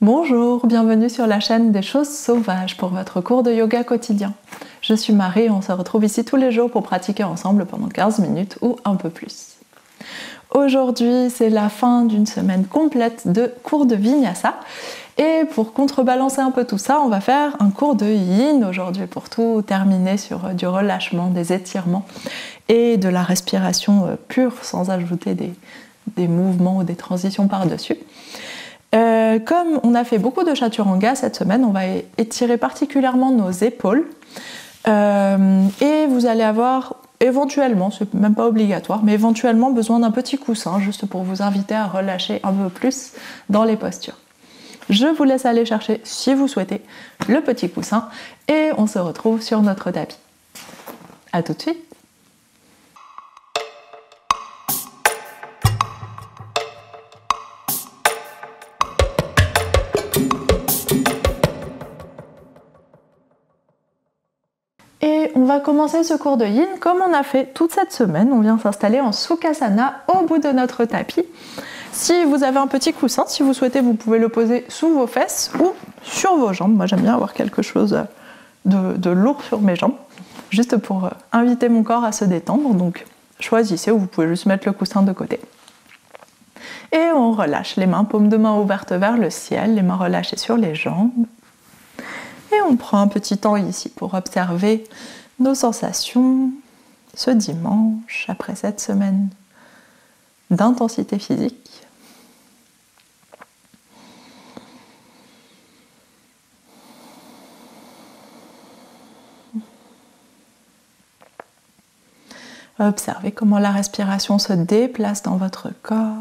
Bonjour, bienvenue sur la chaîne des choses sauvages pour votre cours de yoga quotidien. Je suis Marie et on se retrouve ici tous les jours pour pratiquer ensemble pendant 15 minutes ou un peu plus. Aujourd'hui, c'est la fin d'une semaine complète de cours de Vinyasa. Et pour contrebalancer un peu tout ça, on va faire un cours de Yin aujourd'hui pour tout terminer sur du relâchement, des étirements et de la respiration pure sans ajouter des mouvements ou des transitions par-dessus. Comme on a fait beaucoup de chaturanga cette semaine, on va étirer particulièrement nos épaules et vous allez avoir éventuellement, c'est même pas obligatoire, mais éventuellement besoin d'un petit coussin juste pour vous inviter à relâcher un peu plus dans les postures. Je vous laisse aller chercher, si vous souhaitez, le petit coussin et on se retrouve sur notre tapis. À tout de suite. Et on va commencer ce cours de Yin comme on a fait toute cette semaine. On vient s'installer en Sukhasana au bout de notre tapis. Si vous avez un petit coussin, si vous souhaitez, vous pouvez le poser sous vos fesses ou sur vos jambes. Moi, j'aime bien avoir quelque chose de lourd sur mes jambes, juste pour inviter mon corps à se détendre. Donc, choisissez, ou vous pouvez juste mettre le coussin de côté. Et on relâche les mains, paumes de main ouvertes vers le ciel, les mains relâchées sur les jambes. Et on prend un petit temps ici pour observer nos sensations ce dimanche, après cette semaine d'intensité physique. Observez comment la respiration se déplace dans votre corps.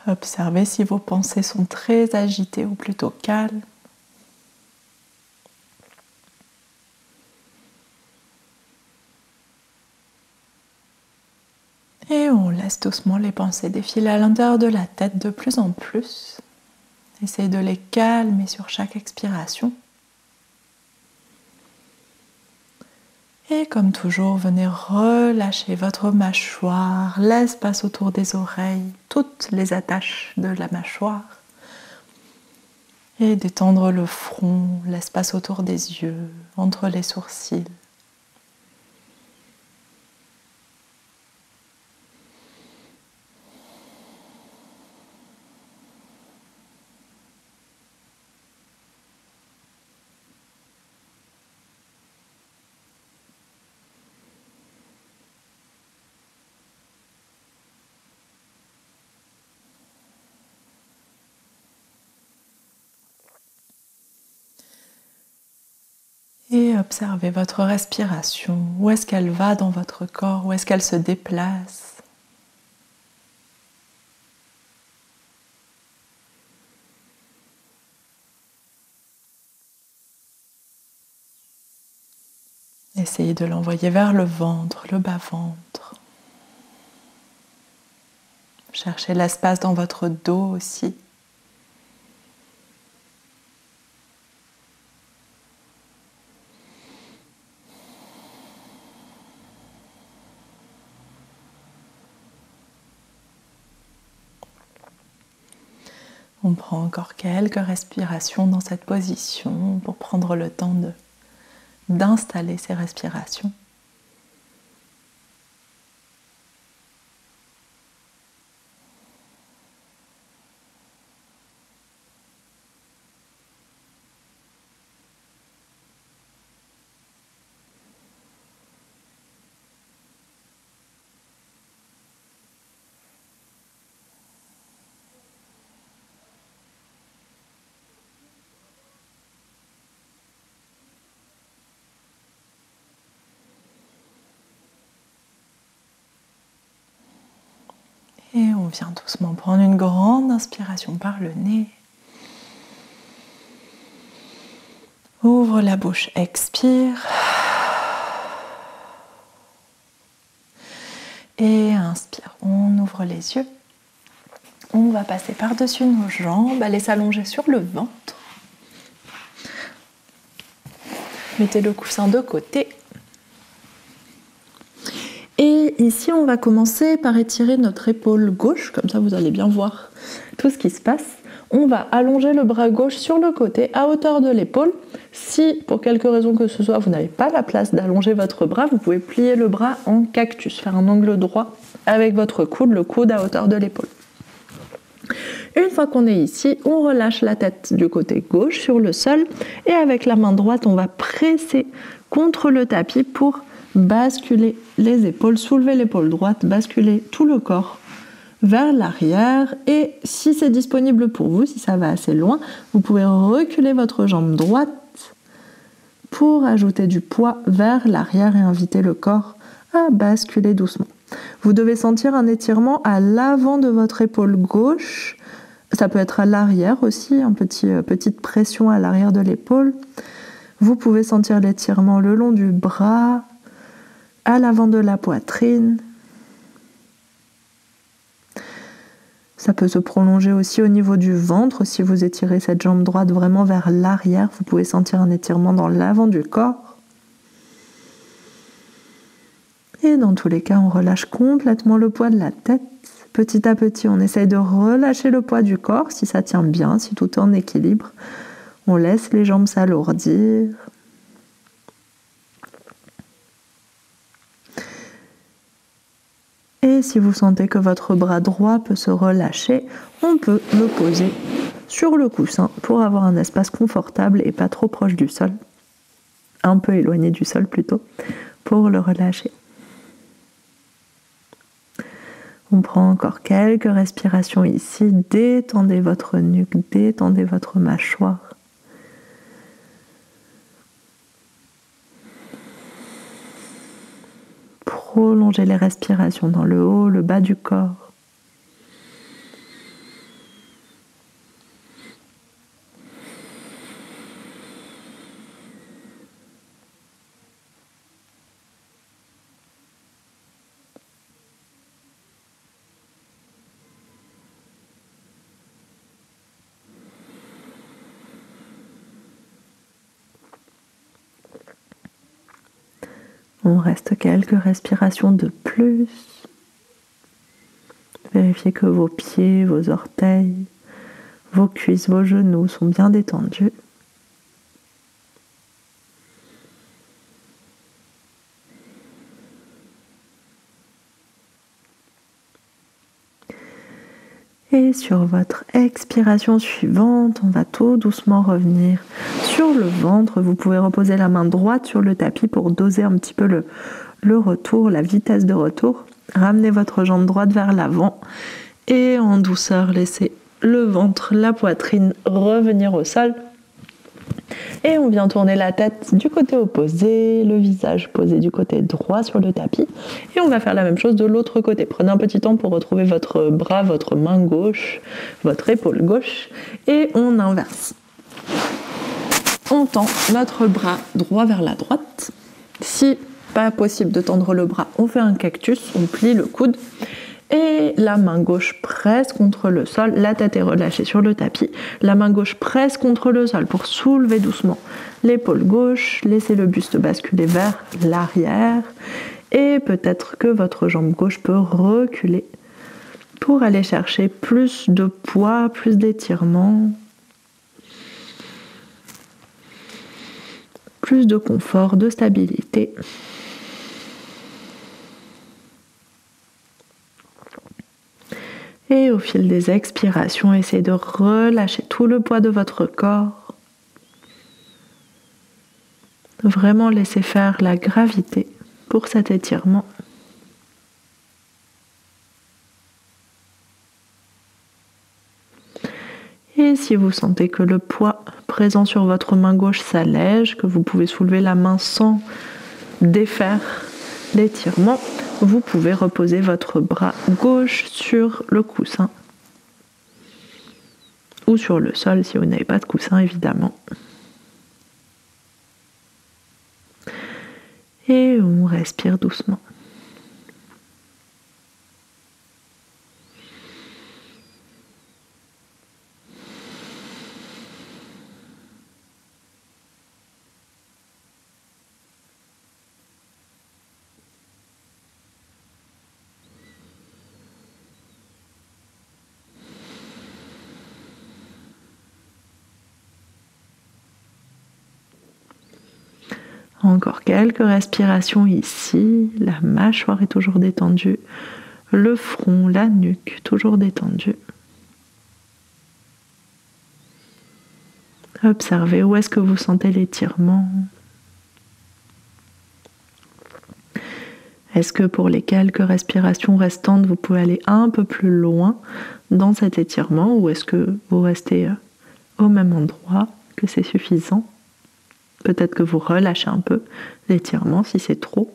Observez si vos pensées sont très agitées ou plutôt calmes. Et on laisse doucement les pensées défiler à l'intérieur de la tête de plus en plus. Essayez de les calmer sur chaque expiration. Et comme toujours, venez relâcher votre mâchoire, l'espace autour des oreilles, toutes les attaches de la mâchoire. Et détendre le front, l'espace autour des yeux, entre les sourcils. Et observez votre respiration. Où est-ce qu'elle va dans votre corps? Où est-ce qu'elle se déplace? Essayez de l'envoyer vers le ventre, le bas-ventre. Cherchez l'espace dans votre dos aussi. On prend encore quelques respirations dans cette position pour prendre le temps d'installer ces respirations. Et on vient doucement prendre une grande inspiration par le nez. Ouvre la bouche, expire. Et inspire, on ouvre les yeux. On va passer par-dessus nos jambes, aller s'allonger sur le ventre. Mettez le coussin de côté. Et ici, on va commencer par étirer notre épaule gauche, comme ça vous allez bien voir tout ce qui se passe. On va allonger le bras gauche sur le côté à hauteur de l'épaule. Si, pour quelque raison que ce soit, vous n'avez pas la place d'allonger votre bras, vous pouvez plier le bras en cactus, faire un angle droit avec votre coude, le coude à hauteur de l'épaule. Une fois qu'on est ici, on relâche la tête du côté gauche sur le sol et avec la main droite, on va presser contre le tapis pour basculer les épaules, soulever l'épaule droite, basculer tout le corps vers l'arrière et si c'est disponible pour vous, si ça va assez loin, vous pouvez reculer votre jambe droite pour ajouter du poids vers l'arrière et inviter le corps à basculer doucement. Vous devez sentir un étirement à l'avant de votre épaule gauche. Ça peut être à l'arrière aussi, petite pression à l'arrière de l'épaule. Vous pouvez sentir l'étirement le long du bras, à l'avant de la poitrine. Ça peut se prolonger aussi au niveau du ventre. Si vous étirez cette jambe droite vraiment vers l'arrière, vous pouvez sentir un étirement dans l'avant du corps. Et dans tous les cas, on relâche complètement le poids de la tête. Petit à petit, on essaye de relâcher le poids du corps, si ça tient bien, si tout est en équilibre. On laisse les jambes s'alourdir. Et si vous sentez que votre bras droit peut se relâcher, on peut le poser sur le coussin pour avoir un espace confortable et pas trop proche du sol. Un peu éloigné du sol plutôt, pour le relâcher. On prend encore quelques respirations ici. Détendez votre nuque, détendez votre mâchoire. Prolongez les respirations dans le haut, le bas du corps. On reste quelques respirations de plus. Vérifiez que vos pieds, vos orteils, vos cuisses, vos genoux sont bien détendus. Et sur votre expiration suivante, on va tout doucement revenir sur le ventre. Vous pouvez reposer la main droite sur le tapis pour doser un petit peu le retour, la vitesse de retour. Ramenez votre jambe droite vers l'avant et en douceur, laissez le ventre, la poitrine revenir au sol. Et on vient tourner la tête du côté opposé, le visage posé du côté droit sur le tapis. Et on va faire la même chose de l'autre côté. Prenez un petit temps pour retrouver votre bras, votre main gauche, votre épaule gauche. Et on inverse. On tend notre bras droit vers la droite. Si pas possible de tendre le bras, on fait un cactus, on plie le coude. Et la main gauche presse contre le sol, la tête est relâchée sur le tapis. La main gauche presse contre le sol pour soulever doucement l'épaule gauche, laissez le buste basculer vers l'arrière. Et peut-être que votre jambe gauche peut reculer pour aller chercher plus de poids, plus d'étirement, plus de confort, de stabilité. Et au fil des expirations, essayez de relâcher tout le poids de votre corps. Vraiment laisser faire la gravité pour cet étirement. Et si vous sentez que le poids présent sur votre main gauche s'allège, que vous pouvez soulever la main sans défaire l'étirement, vous pouvez reposer votre bras gauche sur le coussin ou sur le sol si vous n'avez pas de coussin évidemment. Et on respire doucement. Encore quelques respirations ici. La mâchoire est toujours détendue. Le front, la nuque, toujours détendue. Observez où est-ce que vous sentez l'étirement. Est-ce que pour les quelques respirations restantes, vous pouvez aller un peu plus loin dans cet étirement ou est-ce que vous restez au même endroit, que c'est suffisant? Peut-être que vous relâchez un peu l'étirement si c'est trop.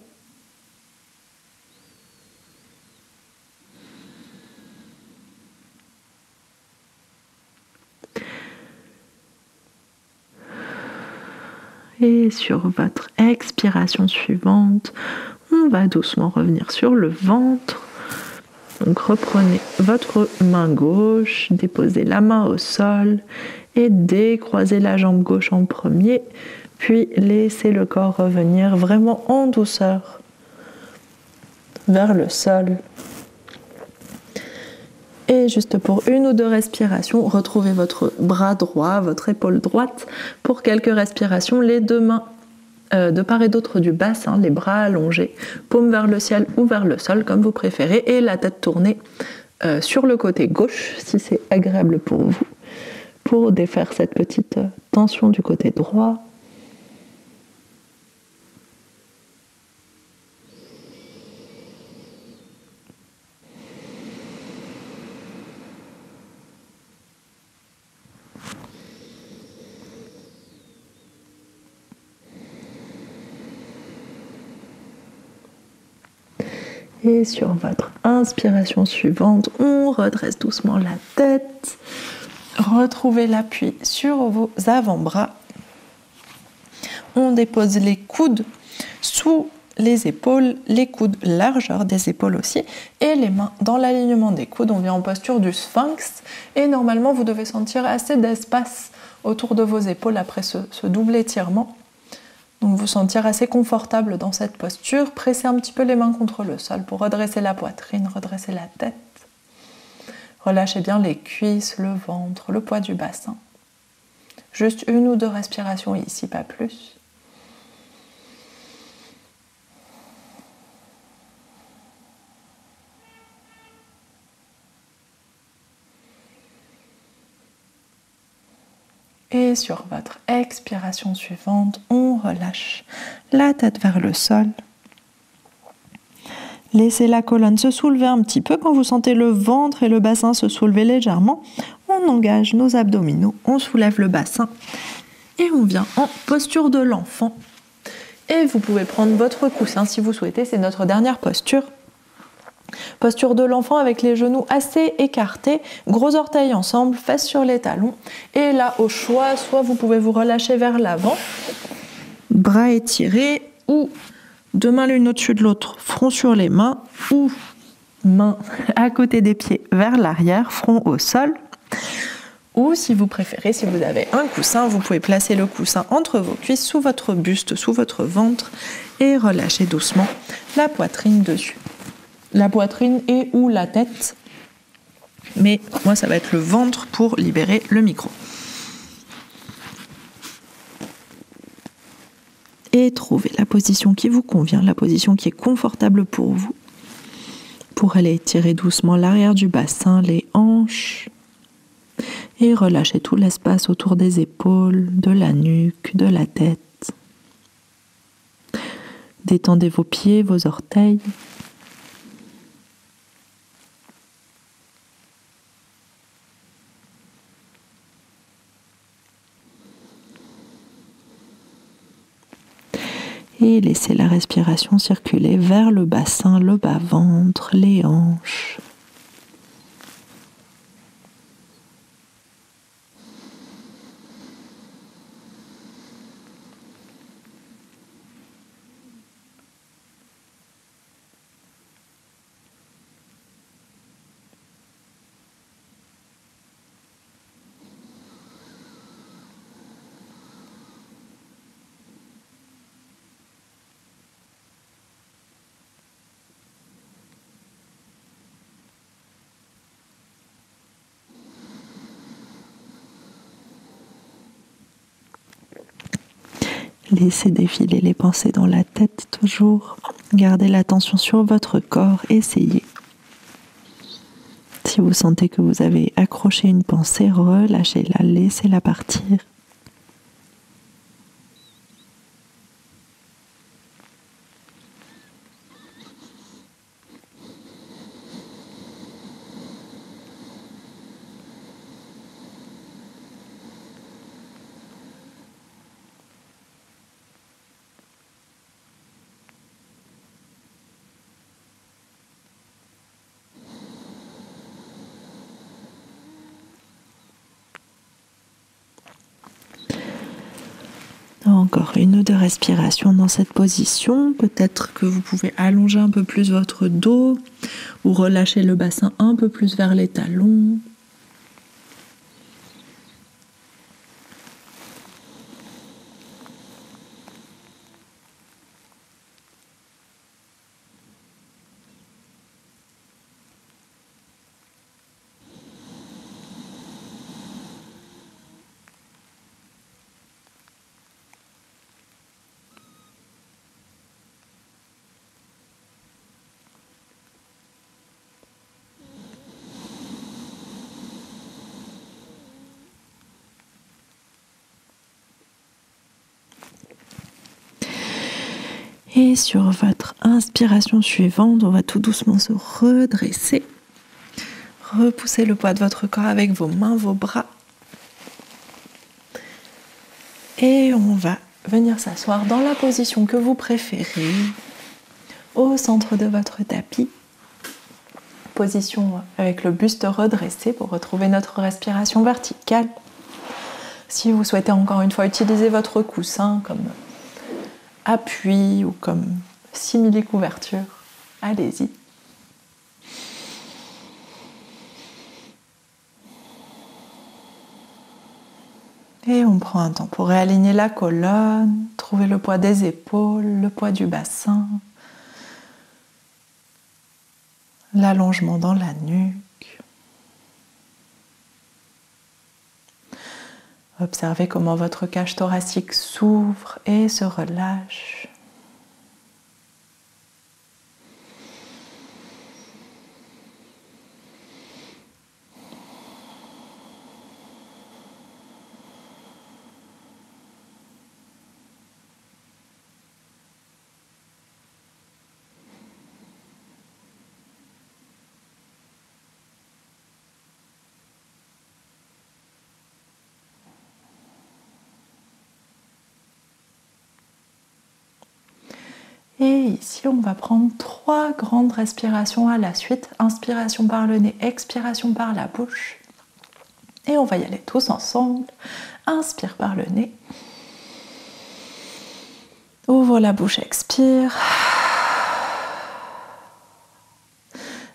Et sur votre expiration suivante, on va doucement revenir sur le ventre. Donc reprenez votre main gauche, déposez la main au sol et décroisez la jambe gauche en premier, puis laissez le corps revenir vraiment en douceur vers le sol. Et juste pour une ou deux respirations, retrouvez votre bras droit, votre épaule droite pour quelques respirations, les deux mains de part et d'autre du bassin, les bras allongés, paume vers le ciel ou vers le sol comme vous préférez et la tête tournée sur le côté gauche si c'est agréable pour vous, pour défaire cette petite tension du côté droit. Et sur votre inspiration suivante, on redresse doucement la tête. Retrouvez l'appui sur vos avant-bras. On dépose les coudes sous les épaules, les coudes largeur des épaules aussi, et les mains dans l'alignement des coudes. On vient en posture du sphinx. Et normalement, vous devez sentir assez d'espace autour de vos épaules après ce double étirement. Donc vous sentir assez confortable dans cette posture. Pressez un petit peu les mains contre le sol pour redresser la poitrine, redresser la tête. Relâchez bien les cuisses, le ventre, le poids du bassin. Juste une ou deux respirations ici, pas plus. Et sur votre expiration suivante, on relâche la tête vers le sol. Laissez la colonne se soulever un petit peu. Quand vous sentez le ventre et le bassin se soulever légèrement, on engage nos abdominaux, on soulève le bassin et on vient en posture de l'enfant. Et vous pouvez prendre votre coussin si vous souhaitez, c'est notre dernière posture. Posture de l'enfant avec les genoux assez écartés, gros orteils ensemble, fesses sur les talons. Et là, au choix, soit vous pouvez vous relâcher vers l'avant, bras étirés, ou deux mains l'une au-dessus de l'autre, front sur les mains, ou mains à côté des pieds vers l'arrière, front au sol. Ou si vous préférez, si vous avez un coussin, vous pouvez placer le coussin entre vos cuisses, sous votre buste, sous votre ventre, et relâcher doucement la poitrine dessus. La poitrine et ou la tête, mais moi ça va être le ventre pour libérer le micro. Et trouvez la position qui vous convient, la position qui est confortable pour vous, pour aller étirer doucement l'arrière du bassin, les hanches, et relâcher tout l'espace autour des épaules, de la nuque, de la tête. Détendez vos pieds, vos orteils. Et laissez la respiration circuler vers le bassin, le bas-ventre, les hanches. Laissez défiler les pensées dans la tête toujours. Gardez l'attention sur votre corps. Essayez. Si vous sentez que vous avez accroché une pensée, relâchez-la, laissez-la partir. Encore une ou deux respirations dans cette position. Peut-être que vous pouvez allonger un peu plus votre dos ou relâcher le bassin un peu plus vers les talons. Et sur votre inspiration suivante, on va tout doucement se redresser. Repoussez le poids de votre corps avec vos mains, vos bras. Et on va venir s'asseoir dans la position que vous préférez, au centre de votre tapis. Position avec le buste redressé pour retrouver notre respiration verticale. Si vous souhaitez encore une fois utiliser votre coussin comme appui ou comme simili-couverture, allez-y. Et on prend un temps pour réaligner la colonne, trouver le poids des épaules, le poids du bassin, l'allongement dans la nuque. Observez comment votre cage thoracique s'ouvre et se relâche. Et ici, on va prendre 3 grandes respirations à la suite. Inspiration par le nez, expiration par la bouche. Et on va y aller tous ensemble. Inspire par le nez. Ouvre la bouche, expire.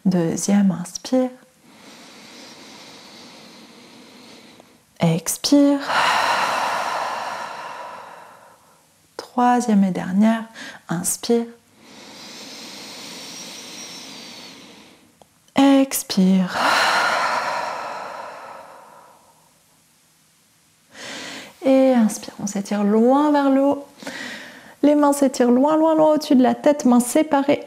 Deuxième, inspire. Expire. Troisième et dernière, inspire. Expire. Et inspire, on s'étire loin vers le haut. Les mains s'étirent loin, loin, loin au-dessus de la tête, mains séparées.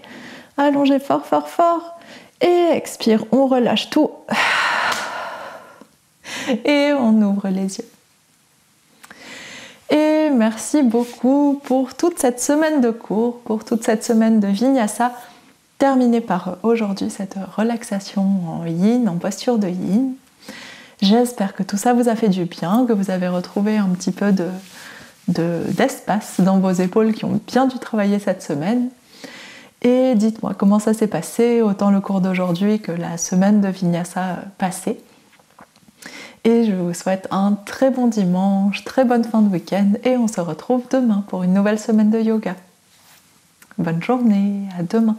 Allongez fort, fort, fort. Et expire, on relâche tout. Et on ouvre les yeux. Et merci beaucoup pour toute cette semaine de cours, pour toute cette semaine de Vinyasa, terminée par aujourd'hui cette relaxation en yin, en posture de yin. J'espère que tout ça vous a fait du bien, que vous avez retrouvé un petit peu d'espace dans vos épaules qui ont bien dû travailler cette semaine. Et dites-moi comment ça s'est passé, autant le cours d'aujourd'hui que la semaine de Vinyasa passée. Et je vous souhaite un très bon dimanche, très bonne fin de week-end et on se retrouve demain pour une nouvelle semaine de yoga. Bonne journée, à demain.